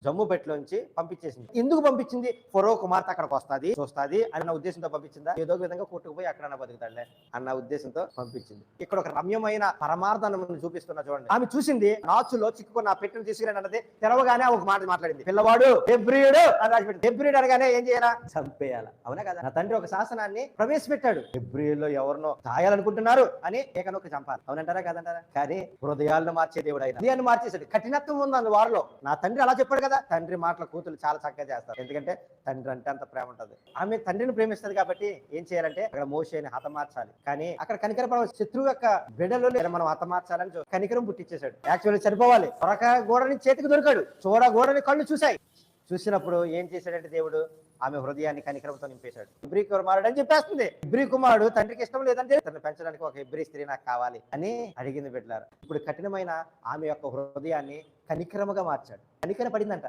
జమ్ము పెట్టలోంచి పంపించేసింది. ఎందుకు పంపించింది? ఫరో కుమార్తె అక్కడికి వస్తుంది చూస్తుంది అన్న ఉద్దేశంతో పంపించిందా? ఏదో ఒక విధంగా కొట్టుకుపోయి అక్కడ బతుకుతాడులే అన్న ఉద్దేశంతో పంపించింది. ఇక్కడ ఒక రమ్యమైన పరమార్థాన్ని చూపిస్తున్నా చూడండి. ఆమె చూసింది నాచులో చిక్కుకున్న ఆ పెట్టెను తీసుకురండి అన్నది. తెరవగానే ఒక మాట మాట్లాడింది, పిల్లవాడు హెబ్రీయుడు అని రాసిపెట్టింది. హెబ్రీయుడు అనగానే ఏం చేయాలా? చంపేయాలా. అవునా కదా? నా తండ్రి ఒక శాసనాన్ని ప్రవేశపెట్టాడు, హెబ్రీయుల్లో ఎవరినో తాయాలనుకుంటున్నారు అని ఏకనొక్క చంపాలి. అవునంటారా కాదంటారా? కానీ హృదయాలను మార్చే దేవుడు ఆయన హృదయాన్ని మార్చేసాడు. కఠినత్వం ఉంది అందు వారిలో. నా తండ్రి అలా చెప్పాడు కదా. తండ్రి మాటల కూతురు చాలా చక్కగా చేస్తారు, ఎందుకంటే తండ్రి అంటే అంత ప్రేమ ఉంటుంది. ఆమె తండ్రిని ప్రేమిస్తుంది కాబట్టి ఏం చేయాలంటే అక్కడ మోషేని హతమార్చాలి. కానీ అక్కడ కనికరం శత్రువు యొక్క బిడ్డలు మనం హతమార్చాలని కనికరం పుట్టించేశాడు. యాక్చువల్లీ చనిపోవాలి. త్వరగా గోడని చేతికి దొరికాడు, చూడ గోడని కళ్ళు చూశాయి. చూసినప్పుడు ఏం చేశాడంటే దేవుడు ఆమె హృదయాన్ని కనికరంతో నింపేశాడు. హెబ్రీ కుమారుడు అని చెప్పేస్తుంది. హెబ్రీ కుమారుడు తండ్రికి ఇష్టం లేదంటే తనను పెంచడానికి ఒక హెబ్రీ స్త్రీ నాకు కావాలి అని అడిగింది బిడ్డలారా. ఇప్పుడు కఠినమైన ఆమె యొక్క హృదయాన్ని కనికరముగా మార్చాడు. కనికర పడిందంట.